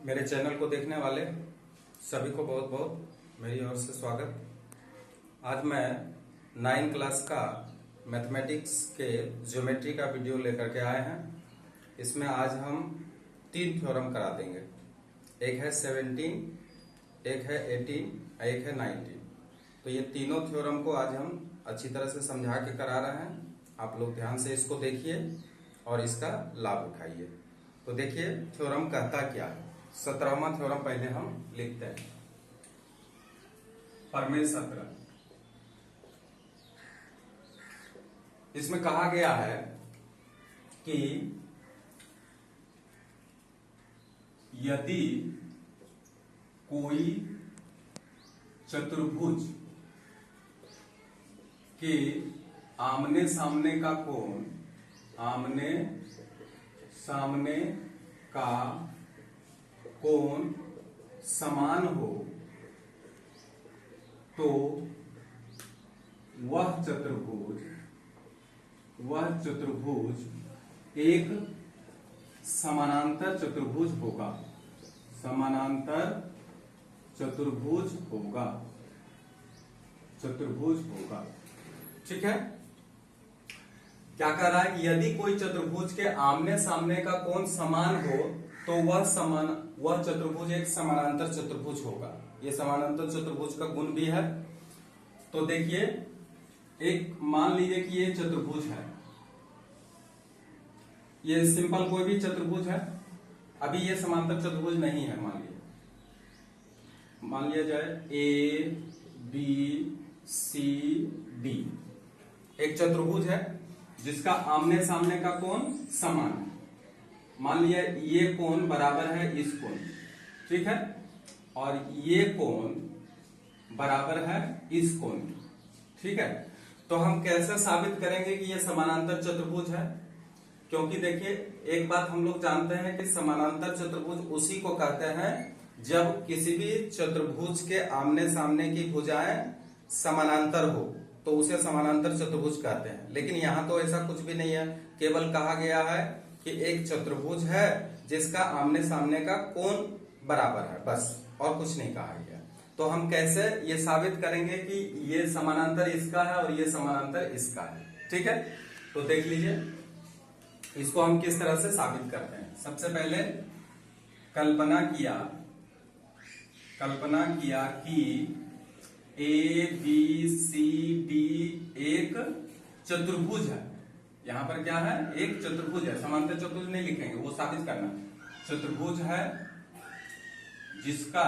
मेरे चैनल को देखने वाले सभी को बहुत बहुत मेरी ओर से स्वागत। आज मैं 9 क्लास का मैथमेटिक्स के ज्योमेट्री का वीडियो लेकर के आए हैं। इसमें आज हम 3 थ्योरम करा देंगे। एक है 17, एक है 18, एक है 19। तो ये तीनों थ्योरम को आज हम अच्छी तरह से समझा के करा रहे हैं। आप लोग ध्यान से इसको देखिए और इसका लाभ उठाइए। तो देखिए थ्योरम कहता क्या है। 17वां थ्योरम पहले हम लिखते हैं। प्रमेय 17। इसमें कहा गया है कि यदि कोई चतुर्भुज के आमने सामने का कोण आमने सामने का कोण समान हो तो वह चतुर्भुज एक समानांतर चतुर्भुज होगा। समानांतर चतुर्भुज होगा। ठीक है। क्या कह रहा है कि यदि कोई चतुर्भुज के आमने सामने का कोण समान हो तो वह चतुर्भुज एक समानांतर चतुर्भुज होगा। यह समानांतर चतुर्भुज का गुण भी है। तो देखिए, एक मान लीजिए कि ये चतुर्भुज है, ये सिंपल कोई भी चतुर्भुज है। अभी ये समांतर चतुर्भुज नहीं है। मान लिया जाए ए बी सी डी एक चतुर्भुज है जिसका आमने सामने का कोण समान है। मान लिया ये कोण बराबर है इस कोण, ठीक है, और ये कोण बराबर है इस कोण, ठीक है। तो हम कैसे साबित करेंगे कि ये समानांतर चतुर्भुज है? क्योंकि देखिए, एक बात हम लोग जानते हैं कि समानांतर चतुर्भुज उसी को कहते हैं जब किसी भी चतुर्भुज के आमने सामने की भुजाएं समानांतर हो तो उसे समानांतर चतुर्भुज कहते हैं। लेकिन यहाँ तो ऐसा कुछ भी नहीं है। केवल कहा गया है कि एक चतुर्भुज है जिसका आमने सामने का कोण बराबर है, बस, और कुछ नहीं कहा गया। तो हम कैसे ये साबित करेंगे कि ये समानांतर इसका है और ये समानांतर इसका है? ठीक है, तो देख लीजिए इसको हम किस तरह से साबित करते हैं। सबसे पहले कल्पना किया कि ए बी सी डी एक चतुर्भुज है। यहां पर क्या है? एक चतुर्भुज है। समांतर चतुर्भुज नहीं लिखेंगे, वो साबित करना। चतुर्भुज है जिसका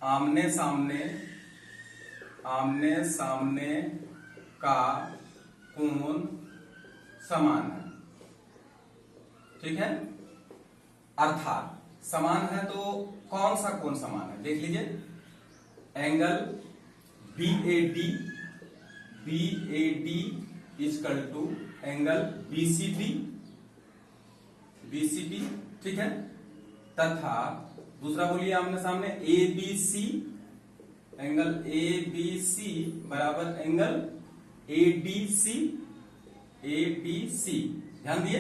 आमने सामने का कोण समान है, ठीक है। अर्थात समान है तो कौन सा कोण समान है? देख लीजिए, angle BAD equal to angle BCD, ठीक है। तथा दूसरा बोलिए आमने सामने ABC, एंगल ABC बराबर एंगल ADC। ध्यान दिए,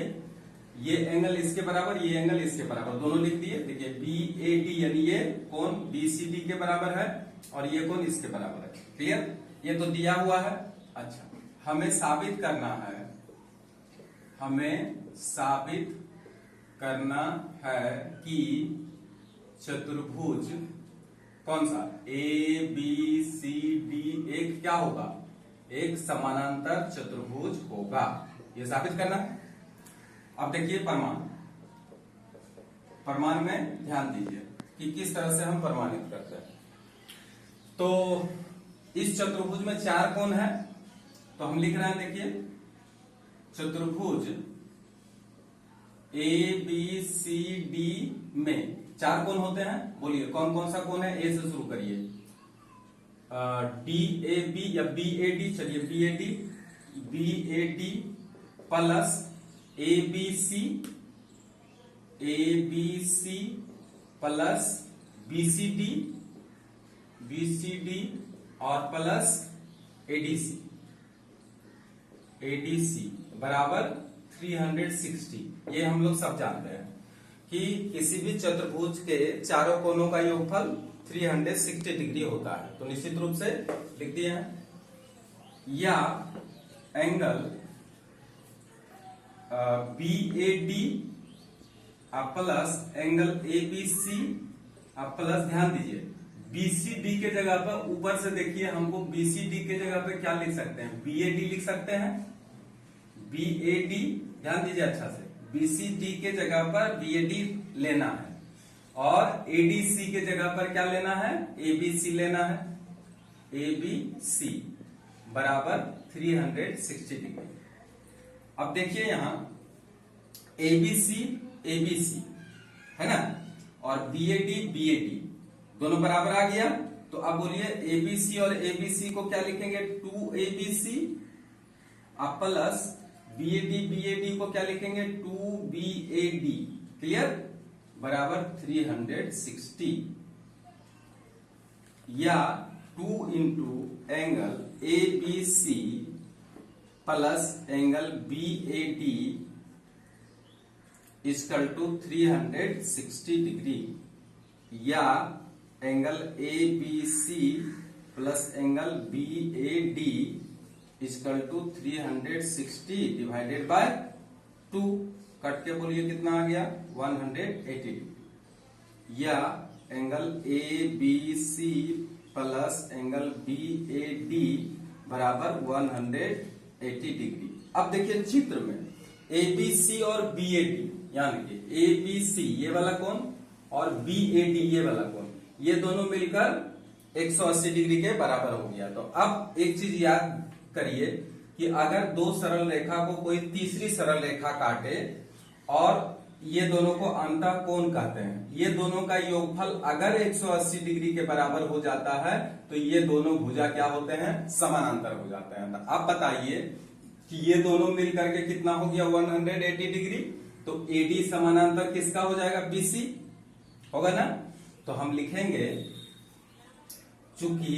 ये एंगल इसके बराबर, ये एंगल इसके बराबर, दोनों लिख दिए। देखिए BAD यानी ये कोण BCD के बराबर है और ये कोण इसके बराबर है। क्लियर? ये तो दिया हुआ है। अच्छा, हमें साबित करना है कि चतुर्भुज कौन सा ABCD एक क्या होगा? एक समानांतर चतुर्भुज होगा। ये साबित करना है। अब देखिए प्रमाण में ध्यान दीजिए कि किस तरह से हम प्रमाणित करते हैं। तो इस चतुर्भुज में 4 कोण है, तो हम लिख रहे हैं, देखिए चतुर्भुज ABCD में 4 कोण होते हैं। बोलिए कौन कौन सा कोण है? ए से शुरू करिए। DAB या BAD, चलिए BAD plus ABC plus BCD और प्लस ADC बराबर 360। ये हम लोग सब जानते हैं। कि किसी भी चतुर्भुज के चारों कोनों का योगफल 360 डिग्री होता है। तो निश्चित रूप से लिख दिए हैं, या angle BAD plus angle ABC plus, ध्यान दीजिए BCD के जगह पर, ऊपर से देखिए हमको BCD के जगह पे क्या लिख सकते हैं, BAD लिख सकते हैं, BAD, ध्यान दीजिए अच्छा से, BCD के जगह पर BAD लेना है और ADC के जगह पर क्या लेना है, ABC लेना है, ABC बराबर 360 डिग्री। अब देखिए यहां ABC है ना, और BAD दोनों बराबर आ गया। तो अब बोलिए ABC और ABC को क्या लिखेंगे, 2ABC प्लस BAD को क्या लिखेंगे, 2BAD, क्लियर, बराबर 360, या 2 into angle ABC plus angle BAD equal to 360 degree, या angle ABC plus angle BAD equal to 360 divided by 2, cut के बोलिए कितना आ गया, 180 डिग्री, या angle ABC plus angle BAD बराबर 180 डिग्री। अब देखिए चित्र में ABC और BAD, यानी कि ABC ये वाला कोण और BAD ये वाला कोण, ये दोनों मिलकर 180 डिग्री के बराबर हो गया। तो अब एक चीज याद करिए कि अगर दो सरल रेखा को कोई तीसरी सरल रेखा काटे और ये दोनों को अंतः कोण कहते हैं, ये दोनों का योगफल अगर 180 डिग्री के बराबर हो जाता है तो ये दोनों भुजा क्या होते हैं, समानांतर हो जाते हैं। अब बताइए कि ये दोनों मिलकर के कितना हो गया, 180 डिग्री। तो AD समानांतर किसका हो जाएगा, BC होगा ना। तो हम लिखेंगे चूंकि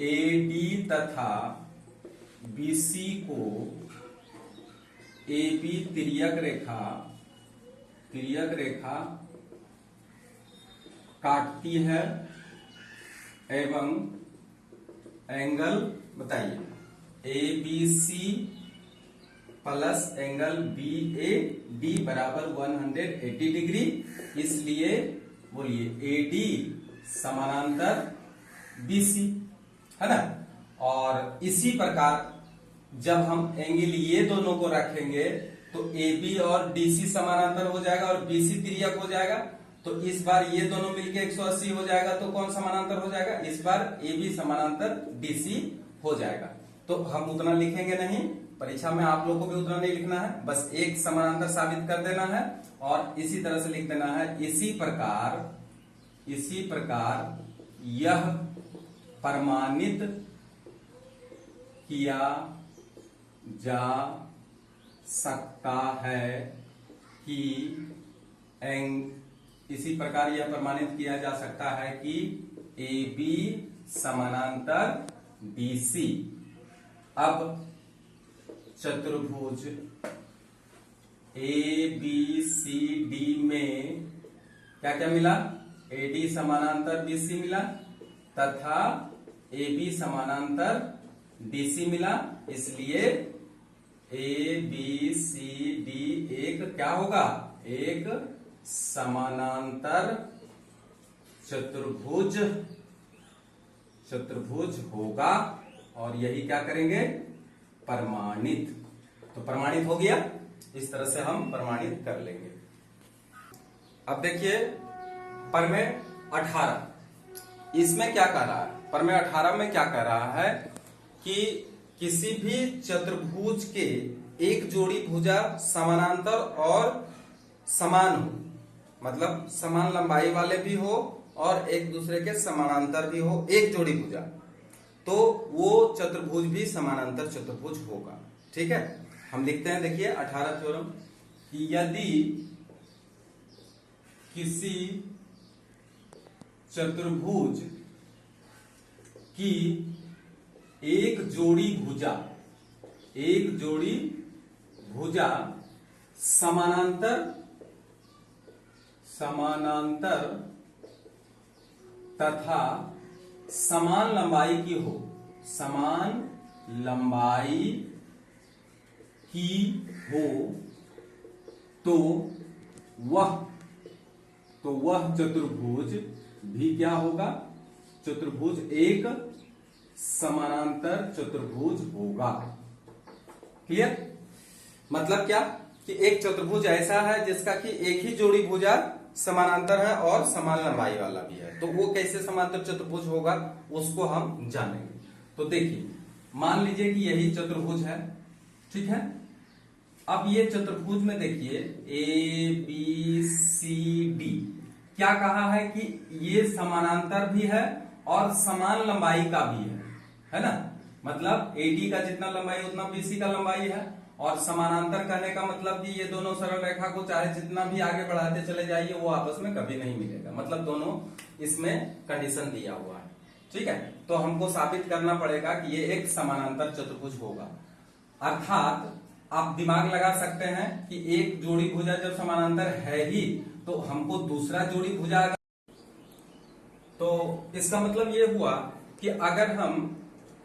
AD तथा BC को AB तिर्यक रेखा काटती है एवं एंगल, बताइए, ABC प्लस एंगल BAD बराबर 180 डिग्री, इसलिए बोलिए AD समानांतर BC, है ना। और इसी प्रकार जब हम एंगल ये दोनों को रखेंगे तो AB और DC समानांतर हो जाएगा और BC तिर्यक हो जाएगा। तो इस बार ये दोनों मिलके 180 हो जाएगा, तो कौन समानांतर हो जाएगा, इस बार AB समानांतर DC हो जाएगा। तो हम उतना लिखेंगे नहीं, परीक्षा में आप लोगों को भी उतना नहीं लिखना है, बस एक समानांतर साबित कर देना है और इसी तरह से लिख देना है। इसी प्रकार यह प्रमाणित किया जा सकता है कि इसी प्रकार यह प्रमाणित किया जा सकता है कि AB समानांतर BC। अब चतुर्भुज ABCD में क्या क्या मिला, AD समानांतर BC मिला तथा AB समानांतर DC मिला, इसलिए ABCD एक क्या होगा, एक समानांतर चतुर्भुज होगा और यही क्या करेंगे, प्रमाणित। तो प्रमाणित हो गया, इस तरह से हम प्रमाणित कर लेंगे। अब देखिए प्रमेय 18, इसमें क्या कह रहा है, प्रमेय 18 में क्या कह रहा है कि किसी भी चतुर्भुज के एक जोड़ी भुजा समानांतर और समान हो, मतलब समान लंबाई वाले भी हो और एक दूसरे के समानांतर भी हो, एक जोड़ी भुजा, तो वो चतुर्भुज भी समानांतर चतुर्भुज होगा। ठीक है, हम लिखते हैं, देखिए 18 थ्योरम कि यदि किसी चतुर्भुज की एक जोड़ी भुजा समानांतर समानांतर तथा समान लंबाई की हो, समान लंबाई की हो तो वह चतुर्भुज भी क्या होगा, चतुर्भुज एक समानांतर चतुर्भुज होगा। क्लियर? मतलब क्या कि एक चतुर्भुज ऐसा है जिसका कि एक ही जोड़ी भुजा समानांतर है और समान लंबाई वाला भी है, तो वो कैसे समांतर चतुर्भुज होगा उसको हम जानेंगे। तो देखिए, मान लीजिए कि यही चतुर्भुज है, ठीक है। अब ये चतुर्भुज में देखिए ए बी सी डी, क्या कहा है कि ये समानांतर भी है और समान लंबाई का भी है ना। मतलब एडी का जितना लंबाई उतना बीसी का लंबाई है, और समानांतर कहने का मतलब कि ये दोनों सरल रेखा को चाहे जितना भी आगे बढ़ाते चले जाइए वो आपस में कभी नहीं मिलेगा, मतलब दोनों इसमें कंडीशन दिया हुआ है, ठीक है। तो हमको साबित करना पड़ेगा कि ये एक समानांतर चतुर्भुज होगा। अर्थात आप दिमाग लगा सकते हैं कि एक जोड़ी भुजा जब समानांतर है ही तो हमको दूसरा जोड़ी भुजा, तो इसका मतलब ये हुआ कि अगर हम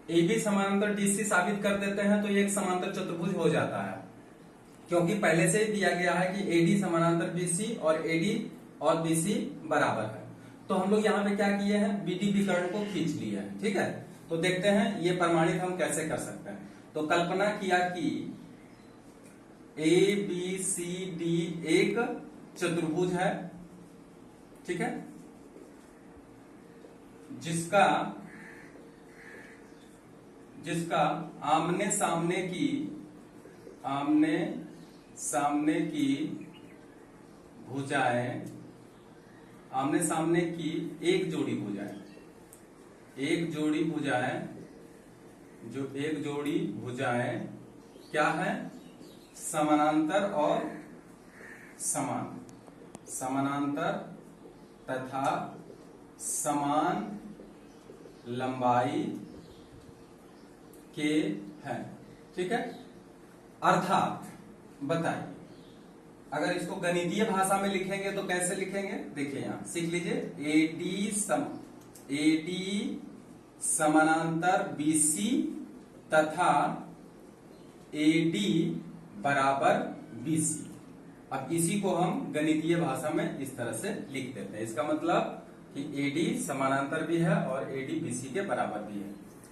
ए बी समानांतर डीसी साबित कर देते हैं तो ये एक समांतर चतुर्भुज हो जाता है, क्योंकि पहले से ही दिया गया है कि एडी समानांतर बीसी और एडी और बीसी बराबर है। तो हम लोग यहाँ पे क्या किए हैं, बीडी विकर्ण को खींच लिए हैं, ठीक है। तो देखते हैं ये प्रमाणित हम कैसे कर सकते हैं। तो कल्पना किया कि ए बी सी डी एक चतुर्भुज है, ठीक है, जिसका आमने सामने की भुजाएं, आमने सामने की एक जोड़ी भुजाएं क्या है, समानांतर और समान, समानांतर तथा समान लंबाई के हैं, ठीक है। अर्थात बताइए, अगर इसको गणितीय भाषा में लिखेंगे तो कैसे लिखेंगे, देखिए यहां सीख लीजिए। एडी समानांतर बीसी तथा एडी बराबर बीसी। अब इसी को हम गणितीय भाषा में इस तरह से लिख देते हैं। इसका मतलब कि एडी समानांतर भी है और एडी बीसी के बराबर भी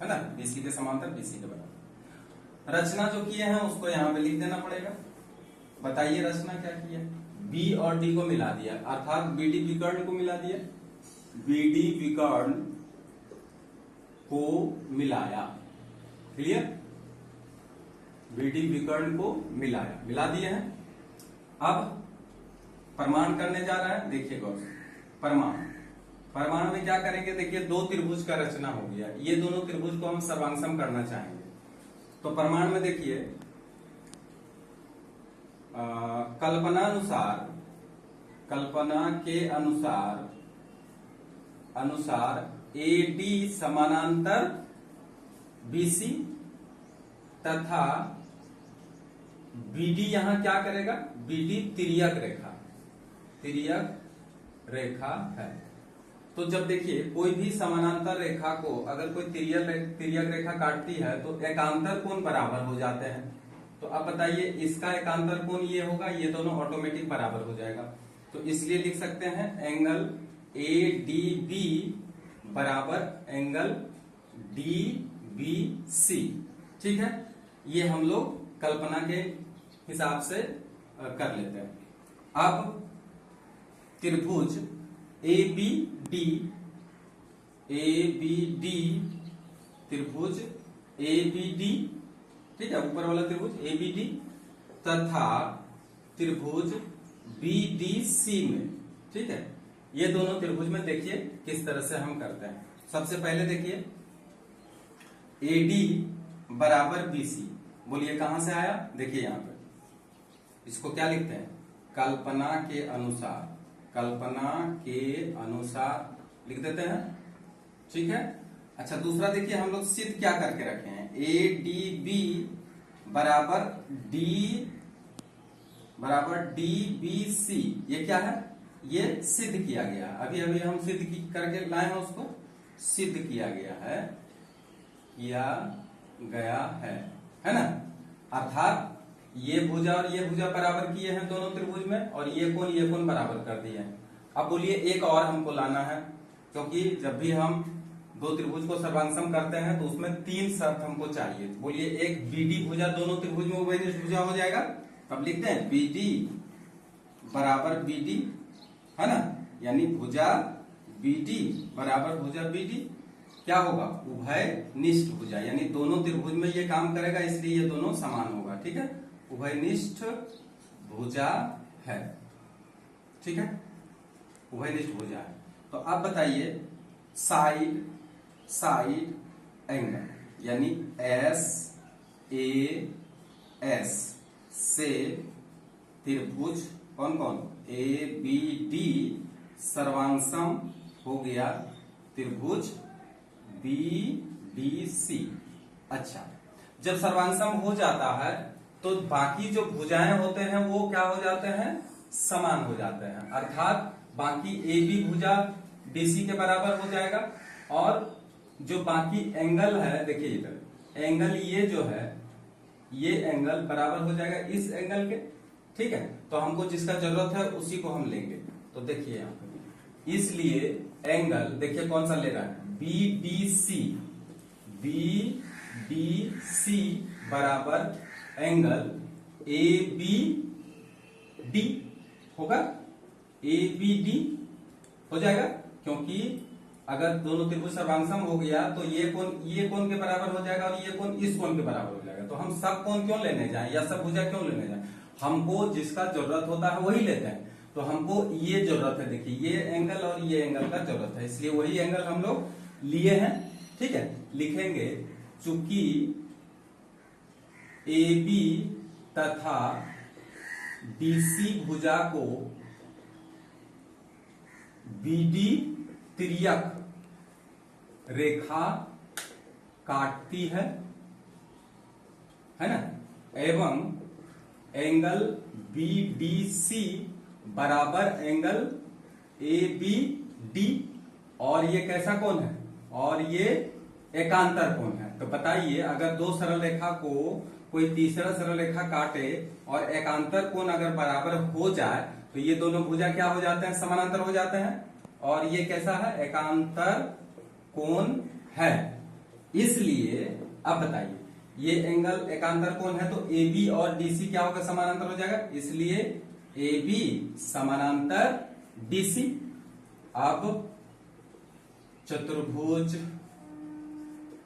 है ना, बीसी के समांतर बीसी के बराबर। रचना जो किए हैं उसको यहाँ पे लिख देना पड़ेगा। बताइए रचना क्या की है, बी और डी को मिला दिया, अर्थात बीडी विकर्ण को मिला दिया, बीडी विकर्ण को मिलाया। क्लियर? बीडी विकर्ण को मिला दिए हैं। अब प्रमाण करने जा रहा है, देखिए गौर से। प्रमाण में क्या करेंगे, देखिए दो त्रिभुज का रचना हो गया, ये दोनों त्रिभुज को हम सर्वांगसम करना चाहेंगे। तो प्रमाण में देखिए कल्पना के अनुसार एडी समानांतर बीसी तथा बीडी यहां क्या करेगा, बीडी तिर्यक रेखा है। तो जब देखिए कोई भी समानांतर रेखा को अगर कोई तिर्यक रेखा काटती है तो एकांतर कोण बराबर हो जाते हैं। तो अब बताइए इसका एकांतर कोण ये होगा, ये दोनों ऑटोमेटिक बराबर हो जाएगा। तो इसलिए लिख सकते हैं एंगल ए डी बी बराबर एंगल डी बी सी, ठीक है। ये हम लोग कल्पना के हिसाब से कर लेते हैं। अब त्रिभुज ए बी डी त्रिभुज ए बी डी, ठीक है, ऊपर वाला त्रिभुज ए बी डी तथा त्रिभुज बी डी सी में, ठीक है, ये दोनों त्रिभुज में देखिए किस तरह से हम करते हैं। सबसे पहले देखिए एडी बराबर बीसी, बोलिए कहां से आया, देखिए यहां पे इसको क्या लिखते हैं, कल्पना के अनुसार लिख देते हैं, ठीक है। अच्छा दूसरा देखिए हम लोग सिद्ध क्या करके रखे हैं, ए डी बी बराबर डी बी सी, ये क्या है, ये सिद्ध किया गया, अभी अभी हम सिद्ध करके लाए हैं, उसको सिद्ध किया गया है ना। अर्थात ये भुजा और ये भुजा बराबर किए हैं दोनों त्रिभुज में, और ये कोण बराबर कर दिए हैं। अब बोलिए एक और हमको लाना है, क्योंकि जब भी हम दो त्रिभुज को सर्वांगसम करते हैं तो उसमें 3 शर्त हमको चाहिए। बोलिए एक बीडी भुजा दोनों त्रिभुज में उभयनिष्ठ भुजा हो जाएगा। अब लिखते हैं बीडी बराबर बीडी, है ना, यानी भुजा बीडी बराबर भुजा बीडी क्या होगा, उभयनिष्ठ भुजा, यानी दोनों त्रिभुज में ये काम करेगा, इसलिए ये दोनों समान होगा। ठीक है, उभयनिष्ठ भुजा है। ठीक है, उभयनिष्ठ भुजा है। तो अब बताइए साइड एंगल, यानी एस ए एस से त्रिभुज कौन कौन, ए बी डी सर्वांगसम हो गया त्रिभुज बी डी सी। अच्छा, जब सर्वांगसम हो जाता है तो बाकी जो भुजाएं होते हैं वो क्या हो जाते हैं, समान हो जाते हैं। अर्थात बाकी ए बी भुजा डीसी के बराबर हो जाएगा, और जो बाकी एंगल है, देखिए इधर एंगल ये जो है, ये एंगल बराबर हो जाएगा इस एंगल के। ठीक है, तो हमको जिसका जरूरत है उसी को हम लेंगे। तो देखिए यहाँ पे, इसलिए एंगल देखिए कौन सा ले रहा है, बी डी सी बराबर एंगल ए बी डी होगा, ए बी डी हो जाएगा, क्योंकि अगर दोनों त्रिभुज सर्वांगसम हो गया तो ये कोण के बराबर हो जाएगा, और ये कोण इस कोण के बराबर हो जाएगा। तो हम सब कोण क्यों लेने जाएं, या सब भुजा क्यों लेने जाएं, हमको जिसका जरूरत होता है वही लेते हैं। तो हमको ये जरूरत है, देखिए ये एंगल और ये एंगल का जरूरत है, इसलिए वही एंगल हम लोग लिए हैं। ठीक है, लिखेंगे चूंकि ए बी तथा डीसी भुजा को बीडी तिर्यक रेखा काटती है ना, एवं एंगल बीडीसी बराबर एंगल ए बी डी, और ये कैसा कोण है, और ये एकांतर कोण है। तो बताइए अगर दो सरल रेखा को कोई तीसरा सरल रेखा काटे और एकांतर कोण अगर बराबर हो जाए तो ये दोनों भुजा क्या हो जाते हैं, समानांतर हो जाते हैं, और ये कैसा है, एकांतर कोण है। इसलिए अब बताइए ये एंगल एकांतर कोण है, तो ए बी और डीसी क्या होगा, समानांतर हो जाएगा, इसलिए ए बी समानांतर डीसी। अब चतुर्भुज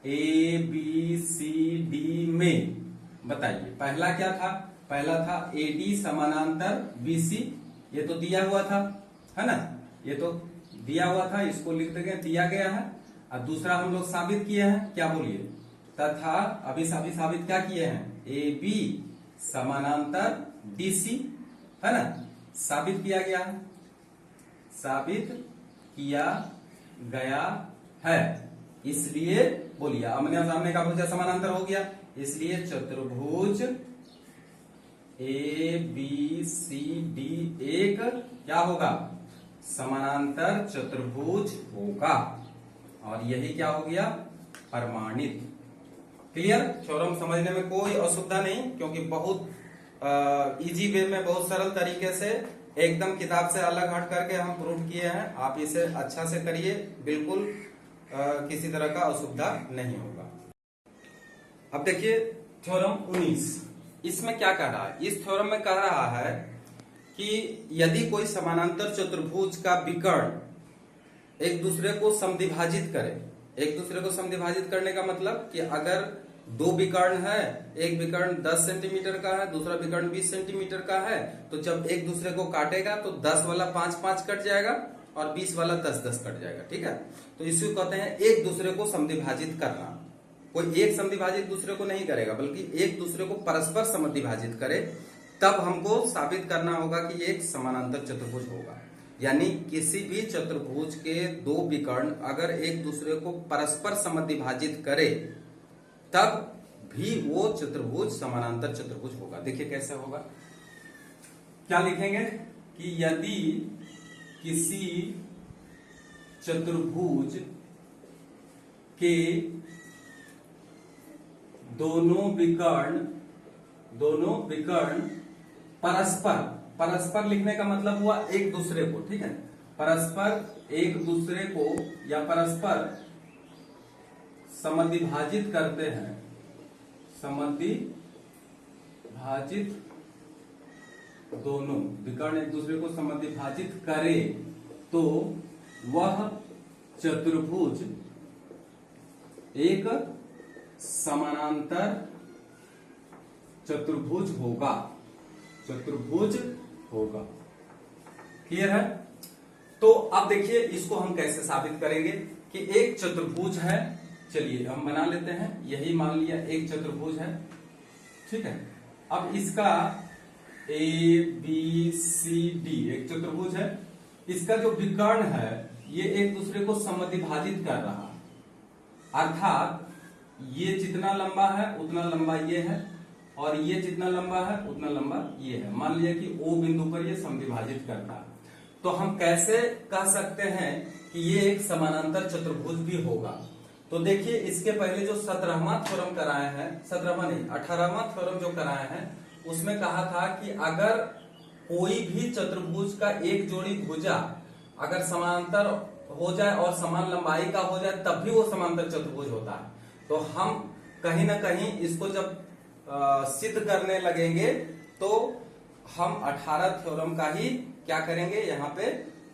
ए बी सी डी में बताइए पहला क्या था, पहला था ए डी समानांतर बी सी, ये तो दिया हुआ था, है ना, ये तो दिया हुआ था, इसको लिख देंगे दिया गया है। अब दूसरा हम लोग साबित किए हैं, क्या बोलिए, तथा अभी साबित क्या किए हैं, ए बी समानांतर डीसी, है ना, साबित किया गया है, साबित किया गया है, इसलिए बोलिए आमने सामने का भुजा समानांतर हो गया, इसलिए चतुर्भुज ए बी सी डी एक क्या होगा, समानांतर चतुर्भुज होगा, और यही क्या हो गया, प्रमाणित। क्लियर, थ्योरम समझने में कोई असुविधा नहीं, क्योंकि बहुत इजी वे में, बहुत सरल तरीके से, एकदम किताब से अलग हट करके हम प्रूफ किए हैं। आप इसे अच्छा से करिए, बिल्कुल किसी तरह का असुविधा नहीं होगा। अब देखिए थ्योरम 19, इसमें क्या कह रहा है, इस थ्योरम में कह रहा है कि यदि कोई समानांतर चतुर्भुज का विकर्ण एक दूसरे को समद्विभाजित करे, एक दूसरे को समद्विभाजित करने का मतलब कि अगर दो विकर्ण है, एक विकर्ण 10 सेंटीमीटर का है, दूसरा विकर्ण 20 सेंटीमीटर का है, तो जब एक दूसरे को काटेगा तो 10 वाला 5-5 कट जाएगा और 20 वाला 10-10 कट जाएगा। ठीक है, तो इसको कहते हैं एक दूसरे को समद्विभाजित करना। कोई एक समद्विभाजित दूसरे को नहीं करेगा, बल्कि एक दूसरे को परस्पर समद्विभाजित करे, तब हमको साबित करना होगा कि ये एक समानांतर चतुर्भुज होगा। यानी किसी भी चतुर्भुज के दो विकर्ण अगर एक दूसरे को परस्पर समद्विभाजित करे तब भी वो चतुर्भुज समानांतर चतुर्भुज होगा। देखिए कैसे होगा, क्या लिखेंगे कि यदि किसी चतुर्भुज के दोनों विकर्ण परस्पर, परस्पर लिखने का मतलब हुआ एक दूसरे को, ठीक है, परस्पर एक दूसरे को या परस्पर समद्विभाजित करते हैं, समद्विभाजित, दोनों विकर्ण एक दूसरे को समद्विभाजित करे तो वह चतुर्भुज एक समानांतर चतुर्भुज होगा, चतुर्भुज होगा। क्लियर है? तो अब देखिए इसको हम कैसे साबित करेंगे कि एक चतुर्भुज है। चलिए हम बना लेते हैं, यही मान लिया एक चतुर्भुज है, ठीक है। अब इसका ABCD एक चतुर्भुज है, इसका जो विकर्ण है ये एक दूसरे को समद्विभाजित कर रहा, अर्थात ये जितना लंबा है उतना लंबा ये है और ये जितना लंबा है उतना लंबा ये है। मान लिया कि O बिंदु पर ये समद्विभाजित करता है, तो हम कैसे कह सकते हैं कि ये एक समानांतर चतुर्भुज भी होगा। तो देखिए इसके पहले जो 17वां थ्योरम कराए हैं, 17वां नहीं 18वां थ्योरम जो कराए हैं, उसमें कहा था कि अगर कोई भी चतुर्भुज का एक जोड़ी भुजा अगर समांतर हो जाए और समान लंबाई का हो जाए तब भी वो समांतर चतुर्भुज होता है। तो हम कहीं ना कहीं इसको जब सिद्ध करने लगेंगे तो हम 18 थ्योरम का ही क्या करेंगे, यहाँ पे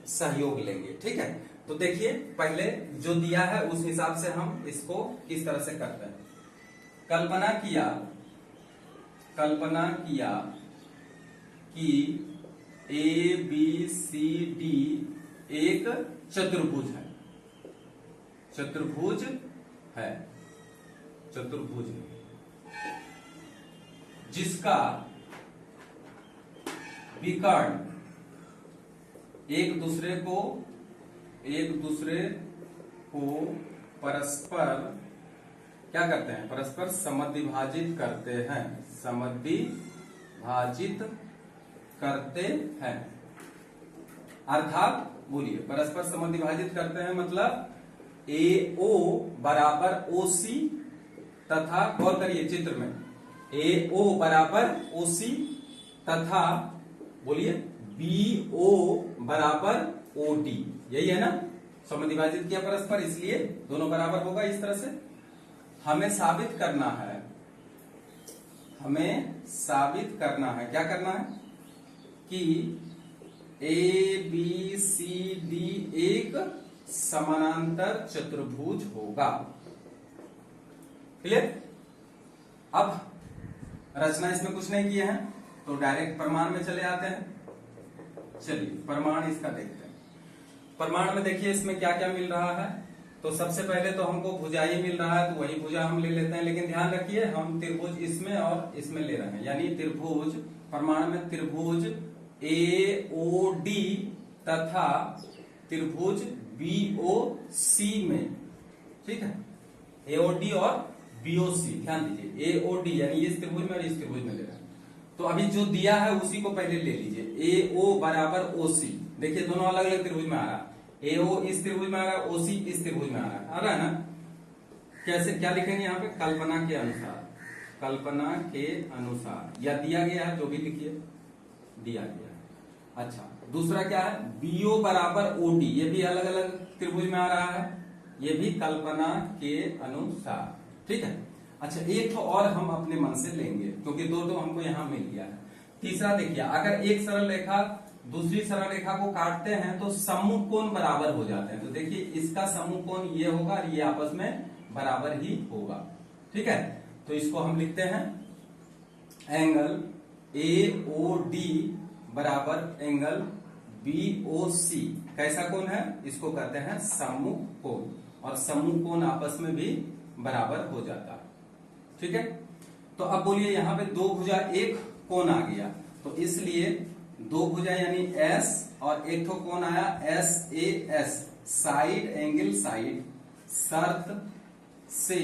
सहयोग लेंगे, ठीक है। तो देखिए पहले जो दिया है उस हिसाब से हम इसको किस तरह से करते हैं। कल्पना किया कि ABCD एक चतुर्भुज है, चतुर्भुज जिसका विकर्ण एक दूसरे को परस्पर क्या करते हैं, परस्पर समद्विभाजित करते हैं, अर्थात बोलिए परस्पर समद्विभाजित करते हैं मतलब AO बराबर OC तथा, गौर करिए चित्र में, AO बराबर OC तथा बोलिए BO बराबर OD, यही है ना, समद्विभाजित किया परस्पर इसलिए दोनों बराबर होगा। इस तरह से हमें साबित करना है, क्या करना है कि ABCD एक समानांतर चतुर्भुज होगा। क्लियर? अब रचना इसमें कुछ नहीं किए हैं तो डायरेक्ट प्रमाण में चले आते हैं। चलिए प्रमाण इसका देखते हैं। प्रमाण में देखिए इसमें क्या क्या मिल रहा है। तो सबसे पहले तो हमको भुजा ही मिल रहा है तो वही भुजा हम ले लेते हैं, लेकिन ध्यान रखिए हम त्रिभुज इसमें और इसमें ले रहे हैं, यानी त्रिभुज प्रमाण में त्रिभुज AOD तथा त्रिभुज BOC में, ठीक है, AOD और BOC, ध्यान दीजिए AOD यानी इस त्रिभुज में और इस त्रिभुज में ले रहे हैं। तो अभी जो दिया है उसी को पहले ले लीजिए, AO बराबर OC, देखिए दोनों अलग अलग त्रिभुज में आ रहा है, AO इस त्रिभुज में आ रहा है, OC इस त्रिभुज में आ रहा है ना। कैसे क्या लिखेंगे यहाँ पे, कल्पना के अनुसार या दिया गया है, जो भी लिखिए दिया गया है। अच्छा दूसरा क्या है, BO बराबर OD, ये भी अलग अलग त्रिभुज में आ रहा है, ये भी कल्पना के अनुसार, ठीक है। अच्छा एक तो और हम अपने मन से लेंगे क्योंकि दो हमको यहाँ मिल गया है। तीसरा देखिए अगर एक सरल रेखा दूसरी सरल रेखा को काटते हैं तो समूह कोण बराबर हो जाते हैं। तो देखिए इसका समूह कोण ये होगा और ये आपस में बराबर ही होगा, ठीक है। तो इसको हम लिखते हैं एंगल AOD बराबर एंगल BOC, कैसा कोण है, इसको कहते हैं समूह कोण, और समूह कोण आपस में भी बराबर हो जाता है, ठीक है। तो अब बोलिए यहाँ पे दो भुजा एक कोण आ गया, तो इसलिए दो भुजा यानी S और एक तो कोण आया SAS, साइड एंगल साइड, शर्त से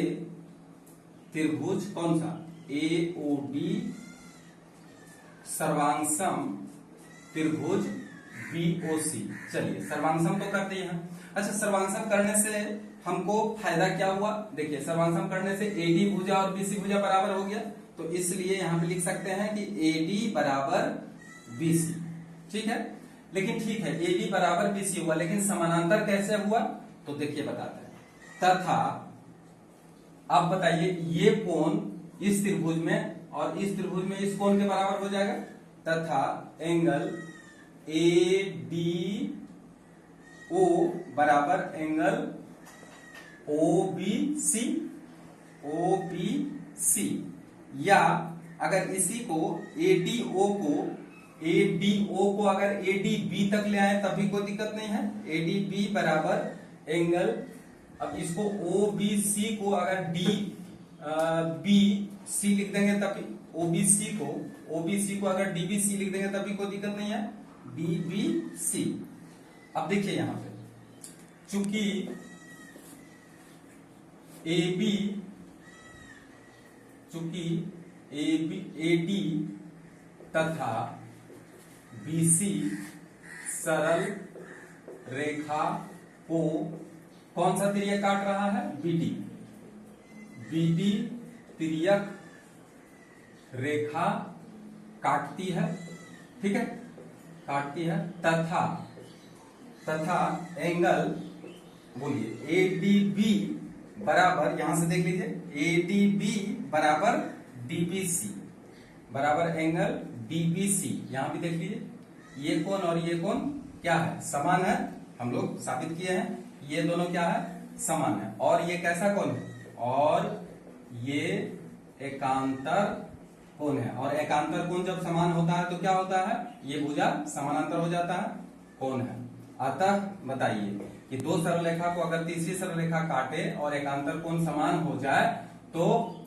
त्रिभुज कौन सा AOD सर्वांगसम त्रिभुज BOC। चलिए सर्वांशम तो करते हैं। अच्छा, सर्वांशम करने से हमको फायदा क्या हुआ? देखिए, सर्वांशम करने से AD भुजा और BC भुजा बराबर हो गया, तो इसलिए यहां पे लिख सकते हैं कि AD बराबर BC। ठीक है, लेकिन ठीक है, AD बराबर BC हुआ, लेकिन समानांतर कैसे हुआ? तो देखिए बताते हैं। तथा अब बताइए, ये कोण इस त्रिभुज में और इस त्रिभुज में इस कोण के बराबर हो जाएगा, तथा एंगल ADO बराबर एंगल OBC। या अगर इसी को ADO को अगर ADB तक ले आए तब भी कोई दिक्कत नहीं है। ADB बराबर एंगल, अब इसको OBC को अगर DBC लिख देंगे तब भी, OBC को अगर DBC लिख देंगे तब भी कोई दिक्कत नहीं है, DBC। अब देखिए यहां पे, चूंकि AD तथा BC सरल रेखा को कौन सा तिर्यक काट रहा है? BD तिर्यक रेखा काटती है। ठीक है, काटती है। तथा एंगल, बोलिए, ADB बराबर, यहां से देख लीजिए, ADB बराबर DBC बराबर एंगल DBC। यहां भी देख लीजिए, ये कोण और ये कोण क्या है? समान है। हम लोग साबित किए हैं, ये दोनों क्या है? समान है। और ये कैसा कोण है? और ये एकांतर कोण है। और एकांतर कोण जब समान होता है तो क्या होता है? ये भुजा समानांतर हो जाता है, कोण है। अतः बताइए कि दो सरल रेखा को अगर तीसरी सरल रेखा काटे और एकांतर कोण समान हो जाए तो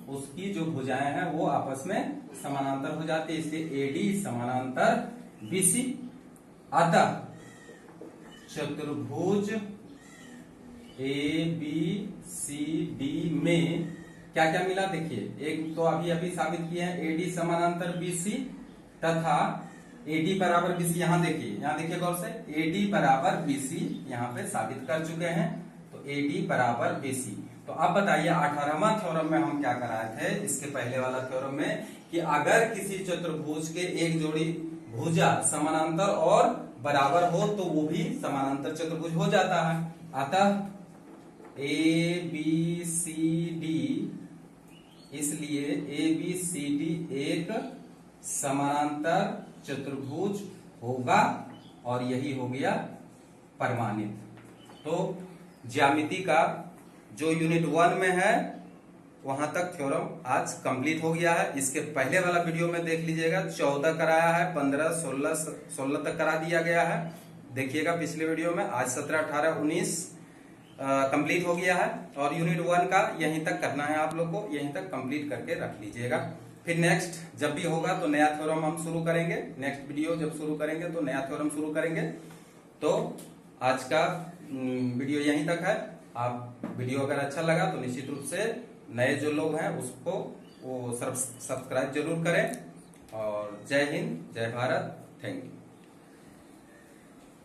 उसकी जो भुजाएं हैं वो आपस में समानांतर हो जाती है, इसलिए AD समानांतर BC। अतः चतुर्भुज ABCD में क्या क्या मिला? देखिए, एक तो अभी साबित किए हैं, AD समानांतर BC तथा AD बराबर BC। यहां देखिए गौर से, AD बराबर BC यहां पे साबित कर चुके हैं, तो AD बराबर BC। तो अब बताइए 18वां थ्योरम में हम क्या कराए थे इसके पहले वाला थ्योरम में, कि अगर किसी चतुर्भुज के एक जोड़ी भुजा समानांतर और बराबर हो तो वो भी समानांतर चतुर्भुज हो जाता है। अतः ABCD, इसलिए ABCD एक समानांतर चतुर्भुज होगा और यही हो गया प्रमाणित। तो ज्यामिति का जो यूनिट 1 में है वहां तक थ्योरम आज कंप्लीट हो गया है। इसके पहले वाला वीडियो में देख लीजिएगा, 14 कराया है, 15, 16 तक करा दिया गया है। देखिएगा पिछले वीडियो में। आज 17, 18, 19 कंप्लीट हो गया है और यूनिट 1 का यहीं तक करना है आप लोग को, यहीं तक कंप्लीट करके रख लीजिएगा। फिर नेक्स्ट जब भी होगा तो नया थ्योरम हम शुरू करेंगे। नेक्स्ट वीडियो जब शुरू करेंगे तो नया थ्योरम शुरू करेंगे। तो आज का वीडियो यहीं तक है। आप वीडियो अगर अच्छा लगा तो निश्चित रूप से नए जो लोग हैं उसको वो सब्सक्राइब जरूर करें। और जय हिंद, जय भारत, थैंक यू।